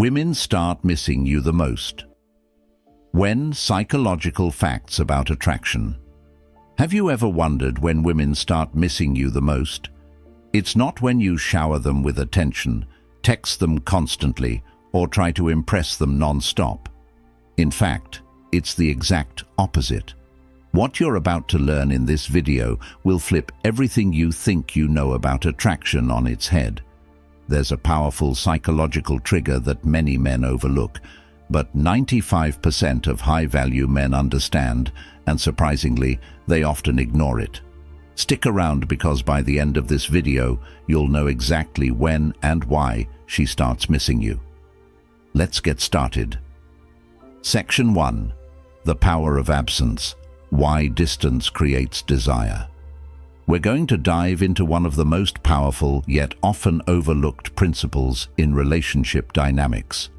Women start missing you the most. When psychological facts about attraction. Have you ever wondered when women start missing you the most? It's not when you shower them with attention, text them constantly, or try to impress them non-stop. In fact, it's the exact opposite. What you're about to learn in this video will flip everything you think you know about attraction on its head. There's a powerful psychological trigger that many men overlook, but 95% of high-value men understand, and surprisingly, they often ignore it. Stick around because by the end of this video, you'll know exactly when and why she starts missing you. Let's get started. Section 1. The Power of Absence. Why Distance Creates Desire. We're going to dive into one of the most powerful yet often overlooked principles in relationship dynamics,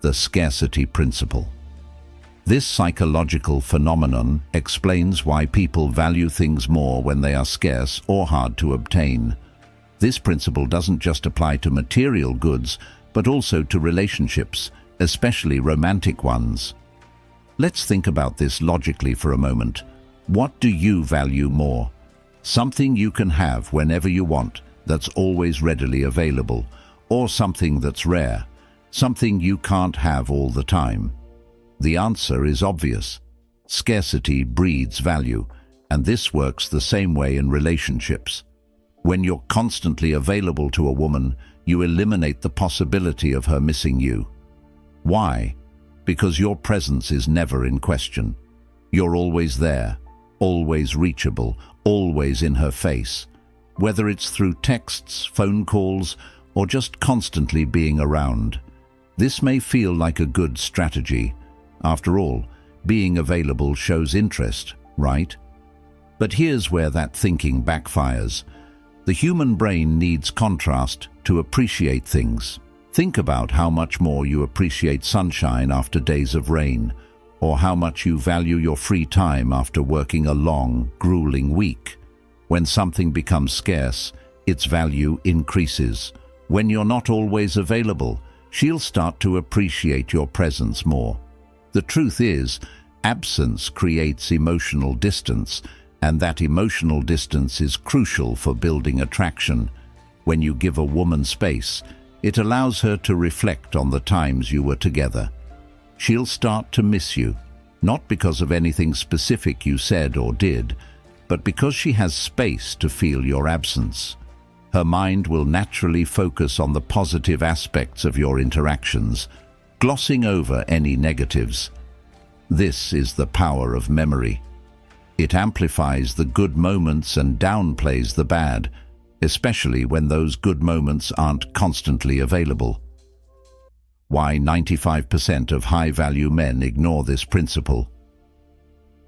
the scarcity principle. This psychological phenomenon explains why people value things more when they are scarce or hard to obtain. This principle doesn't just apply to material goods, but also to relationships, especially romantic ones. Let's think about this logically for a moment. What do you value more? Something you can have whenever you want, that's always readily available, or something that's rare, something you can't have all the time? The answer is obvious. Scarcity breeds value, and this works the same way in relationships. When you're constantly available to a woman, you eliminate the possibility of her missing you. Why? Because your presence is never in question. You're always there, always reachable, always in her face. Whether it's through texts, phone calls, or just constantly being around. This may feel like a good strategy. After all, being available shows interest, right? But here's where that thinking backfires. The human brain needs contrast to appreciate things. Think about how much more you appreciate sunshine after days of rain, or how much you value your free time after working a long, grueling week. When something becomes scarce, its value increases. When you're not always available, she'll start to appreciate your presence more. The truth is, absence creates emotional distance, and that emotional distance is crucial for building attraction. When you give a woman space, it allows her to reflect on the times you were together. She'll start to miss you, not because of anything specific you said or did, but because she has space to feel your absence. Her mind will naturally focus on the positive aspects of your interactions, glossing over any negatives. This is the power of memory. It amplifies the good moments and downplays the bad, especially when those good moments aren't constantly available. Why 95% of high-value men ignore this principle.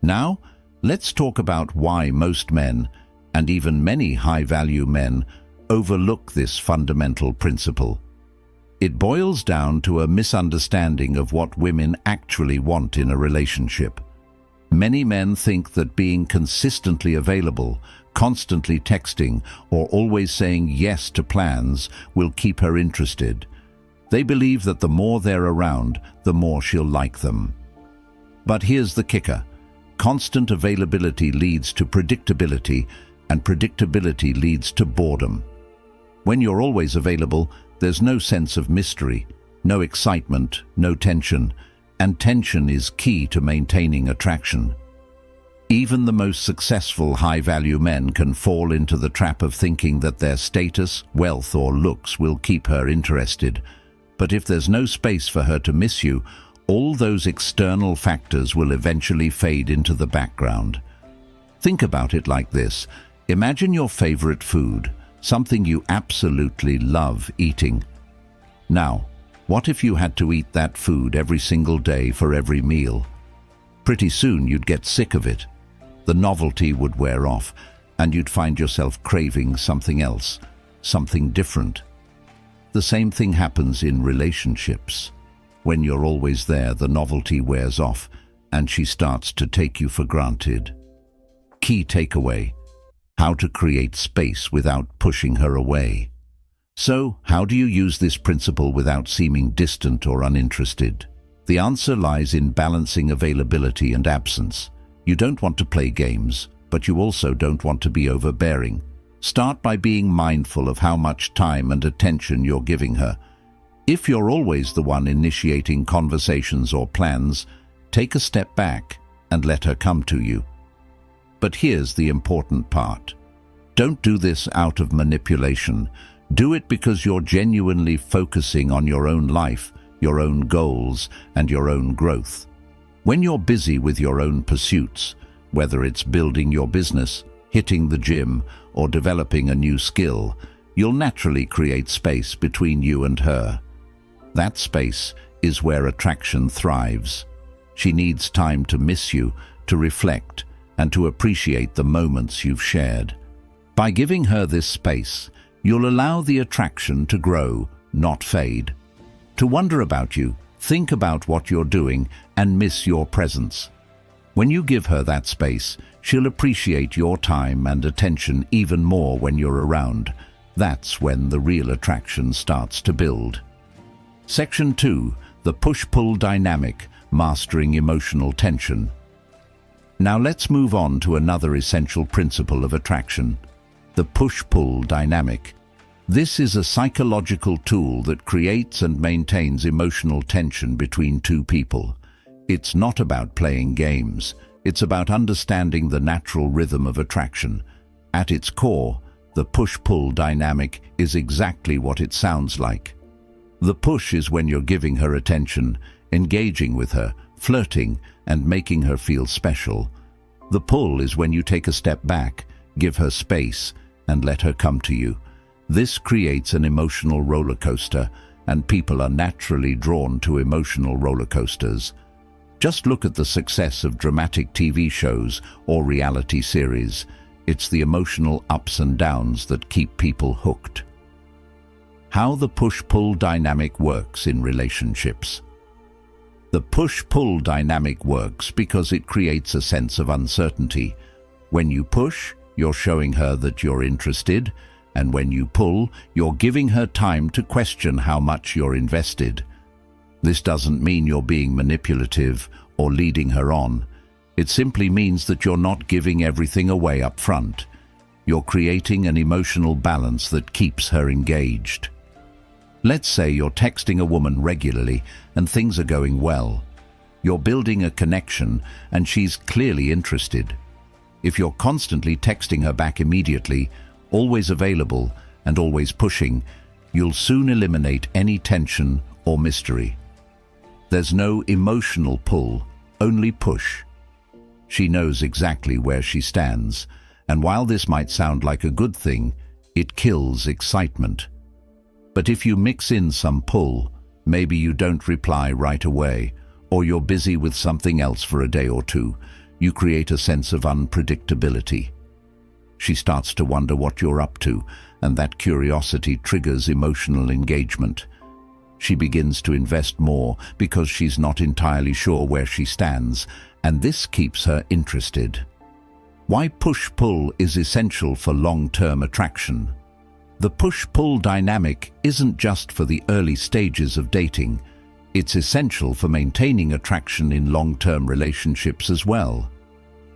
Now, let's talk about why most men, and even many high-value men, overlook this fundamental principle. It boils down to a misunderstanding of what women actually want in a relationship. Many men think that being consistently available, constantly texting, or always saying yes to plans will keep her interested. They believe that the more they're around, the more she'll like them. But here's the kicker. Constant availability leads to predictability, and predictability leads to boredom. When you're always available, there's no sense of mystery, no excitement, no tension, and tension is key to maintaining attraction. Even the most successful high-value men can fall into the trap of thinking that their status, wealth, or looks will keep her interested. But if there's no space for her to miss you, all those external factors will eventually fade into the background. Think about it like this. Imagine your favorite food, something you absolutely love eating. Now, what if you had to eat that food every single day for every meal? Pretty soon you'd get sick of it. The novelty would wear off, and you'd find yourself craving something else, something different. The same thing happens in relationships. When you're always there, the novelty wears off, and she starts to take you for granted. Key takeaway: how to create space without pushing her away. So, how do you use this principle without seeming distant or uninterested? The answer lies in balancing availability and absence. You don't want to play games, but you also don't want to be overbearing. Start by being mindful of how much time and attention you're giving her. If you're always the one initiating conversations or plans, take a step back and let her come to you. But here's the important part. Don't do this out of manipulation. Do it because you're genuinely focusing on your own life, your own goals, and your own growth. When you're busy with your own pursuits, whether it's building your business, hitting the gym, or developing a new skill, you'll naturally create space between you and her. That space is where attraction thrives. She needs time to miss you, to reflect, and to appreciate the moments you've shared. By giving her this space, you'll allow the attraction to grow, not fade. To wonder about you, think about what you're doing, and miss your presence. When you give her that space, she'll appreciate your time and attention even more when you're around. That's when the real attraction starts to build. Section 2. The push-pull dynamic, mastering emotional tension. Now let's move on to another essential principle of attraction, the push-pull dynamic. This is a psychological tool that creates and maintains emotional tension between two people. It's not about playing games. It's about understanding the natural rhythm of attraction. At its core, the push-pull dynamic is exactly what it sounds like. The push is when you're giving her attention, engaging with her, flirting, and making her feel special. The pull is when you take a step back, give her space, and let her come to you. This creates an emotional roller coaster, and people are naturally drawn to emotional roller coasters. Just look at the success of dramatic TV shows or reality series. It's the emotional ups and downs that keep people hooked. How the push-pull dynamic works in relationships. The push-pull dynamic works because it creates a sense of uncertainty. When you push, you're showing her that you're interested, and when you pull, you're giving her time to question how much you're invested. This doesn't mean you're being manipulative or leading her on. It simply means that you're not giving everything away up front. You're creating an emotional balance that keeps her engaged. Let's say you're texting a woman regularly and things are going well. You're building a connection and she's clearly interested. If you're constantly texting her back immediately, always available and always pushing, you'll soon eliminate any tension or mystery. There's no emotional pull, only push. She knows exactly where she stands, and while this might sound like a good thing, it kills excitement. But if you mix in some pull, maybe you don't reply right away, or you're busy with something else for a day or two, you create a sense of unpredictability. She starts to wonder what you're up to, and that curiosity triggers emotional engagement. She begins to invest more because she's not entirely sure where she stands, and this keeps her interested. Why push-pull is essential for long-term attraction. The push-pull dynamic isn't just for the early stages of dating. It's essential for maintaining attraction in long-term relationships as well.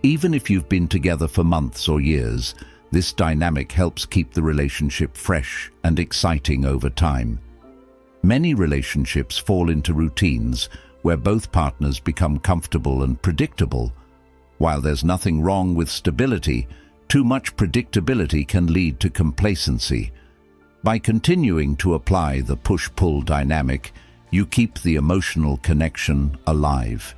Even if you've been together for months or years, this dynamic helps keep the relationship fresh and exciting over time. Many relationships fall into routines where both partners become comfortable and predictable. While there's nothing wrong with stability, too much predictability can lead to complacency. By continuing to apply the push-pull dynamic, you keep the emotional connection alive.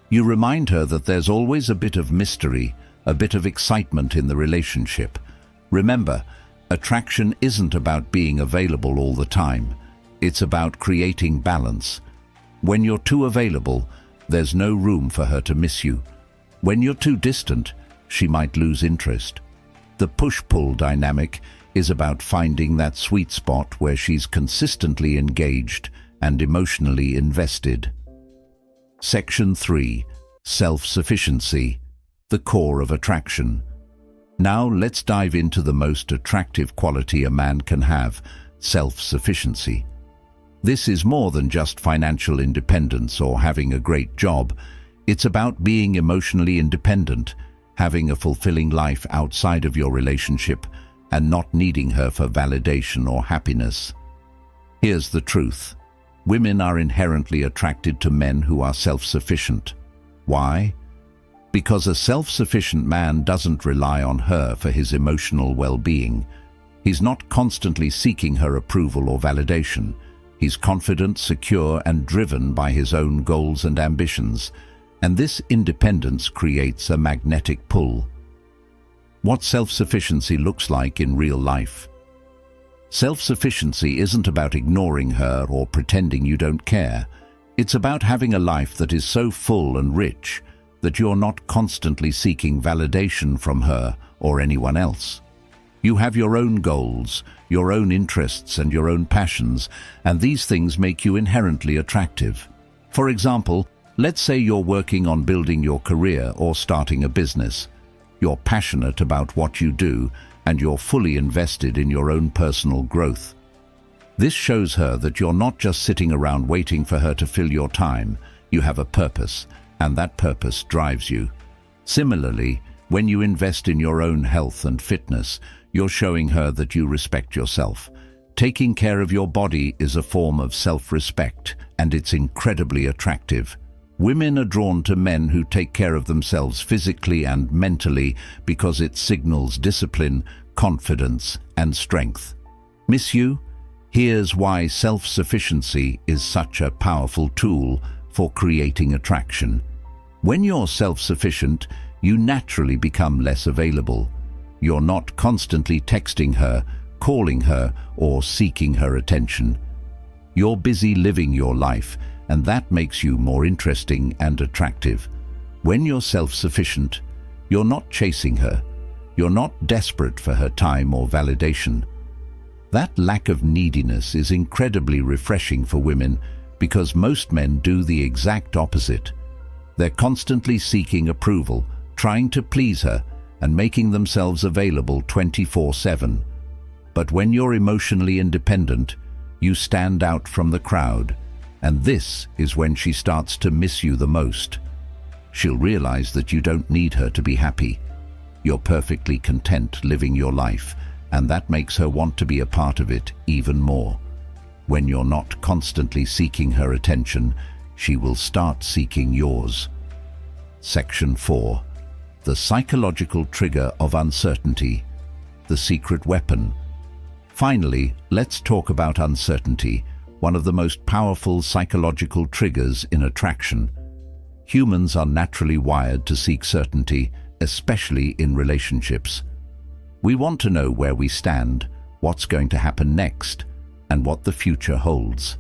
You remind her that there's always a bit of mystery, a bit of excitement in the relationship. Remember, attraction isn't about being available all the time. It's about creating balance. When you're too available, there's no room for her to miss you. When you're too distant, she might lose interest. The push-pull dynamic is about finding that sweet spot where she's consistently engaged and emotionally invested. Section 3. Self-sufficiency, the core of attraction. Now let's dive into the most attractive quality a man can have, self-sufficiency. This is more than just financial independence or having a great job. It's about being emotionally independent, having a fulfilling life outside of your relationship, and not needing her for validation or happiness. Here's the truth. Women are inherently attracted to men who are self-sufficient. Why? Because a self-sufficient man doesn't rely on her for his emotional well-being. He's not constantly seeking her approval or validation. He's confident, secure, and driven by his own goals and ambitions, and this independence creates a magnetic pull. What self-sufficiency looks like in real life. Self-sufficiency isn't about ignoring her or pretending you don't care. It's about having a life that is so full and rich that you're not constantly seeking validation from her or anyone else. You have your own goals, your own interests, and your own passions, and these things make you inherently attractive. For example, let's say you're working on building your career or starting a business. You're passionate about what you do, and you're fully invested in your own personal growth. This shows her that you're not just sitting around waiting for her to fill your time. You have a purpose, and that purpose drives you. Similarly, when you invest in your own health and fitness, you're showing her that you respect yourself. Taking care of your body is a form of self-respect, and it's incredibly attractive. Women are drawn to men who take care of themselves physically and mentally because it signals discipline, confidence, and strength. Miss you? Here's why self-sufficiency is such a powerful tool for creating attraction. When you're self-sufficient, you naturally become less available. You're not constantly texting her, calling her, or seeking her attention. You're busy living your life, and that makes you more interesting and attractive. When you're self-sufficient, you're not chasing her. You're not desperate for her time or validation. That lack of neediness is incredibly refreshing for women because most men do the exact opposite. They're constantly seeking approval, trying to please her, and making themselves available 24/7. But when you're emotionally independent, you stand out from the crowd, and this is when she starts to miss you the most. She'll realize that you don't need her to be happy. You're perfectly content living your life, and that makes her want to be a part of it even more. When you're not constantly seeking her attention, she will start seeking yours. Section 4. The psychological trigger of uncertainty, the secret weapon. Finally, let's talk about uncertainty, one of the most powerful psychological triggers in attraction. Humans are naturally wired to seek certainty, especially in relationships. We want to know where we stand, what's going to happen next, and what the future holds.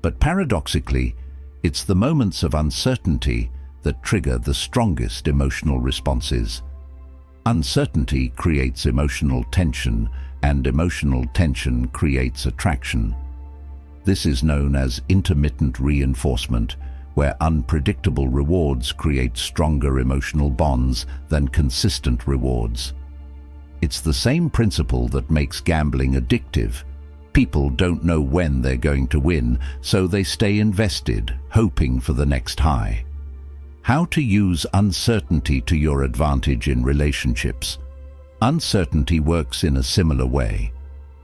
But paradoxically, it's the moments of uncertainty that trigger the strongest emotional responses. Uncertainty creates emotional tension, and emotional tension creates attraction. This is known as intermittent reinforcement, where unpredictable rewards create stronger emotional bonds than consistent rewards. It's the same principle that makes gambling addictive. People don't know when they're going to win, so they stay invested, hoping for the next high. How to use uncertainty to your advantage in relationships. Uncertainty works in a similar way.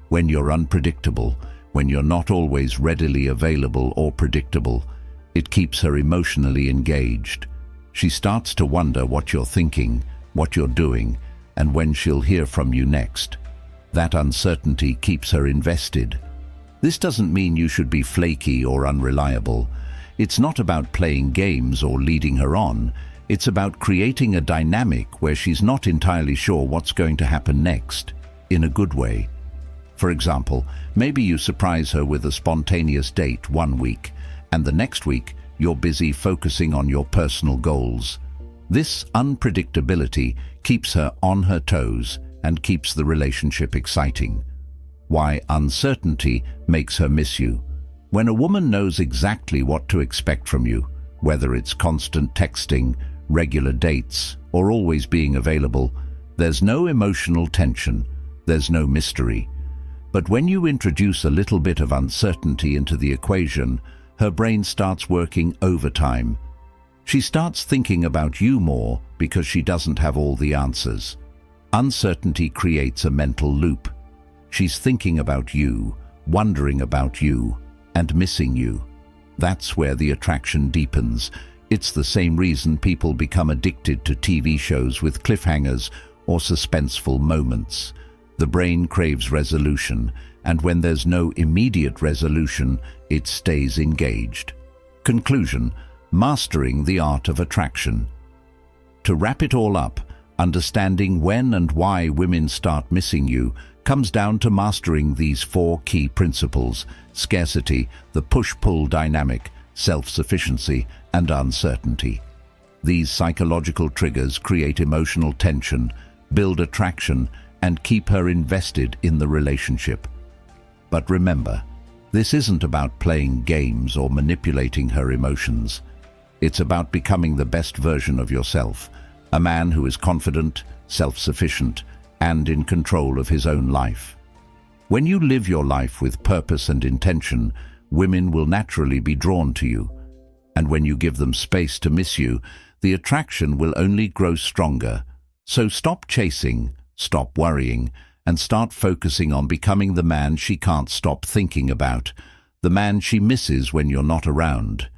When you're unpredictable, when you're not always readily available or predictable, it keeps her emotionally engaged. She starts to wonder what you're thinking, what you're doing, and when she'll hear from you next. That uncertainty keeps her invested. This doesn't mean you should be flaky or unreliable. It's not about playing games or leading her on. It's about creating a dynamic where she's not entirely sure what's going to happen next, in a good way. For example, maybe you surprise her with a spontaneous date one week, and the next week you're busy focusing on your personal goals. This unpredictability keeps her on her toes and keeps the relationship exciting. Why uncertainty makes her miss you. When a woman knows exactly what to expect from you, whether it's constant texting, regular dates, or always being available, there's no emotional tension, there's no mystery. But when you introduce a little bit of uncertainty into the equation, her brain starts working overtime. She starts thinking about you more because she doesn't have all the answers. Uncertainty creates a mental loop. She's thinking about you, wondering about you, and missing you. That's where the attraction deepens. It's the same reason people become addicted to TV shows with cliffhangers or suspenseful moments. The brain craves resolution, and when there's no immediate resolution, it stays engaged. Conclusion: mastering the art of attraction. To wrap it all up, understanding when and why women start missing you comes down to mastering these 4 key principles: scarcity, the push-pull dynamic, self-sufficiency, and uncertainty. These psychological triggers create emotional tension, build attraction, and keep her invested in the relationship. But remember, this isn't about playing games or manipulating her emotions. It's about becoming the best version of yourself, a man who is confident, self-sufficient, and in control of his own life. When you live your life with purpose and intention, women will naturally be drawn to you. And when you give them space to miss you, the attraction will only grow stronger. So stop chasing, stop worrying, and start focusing on becoming the man she can't stop thinking about, the man she misses when you're not around.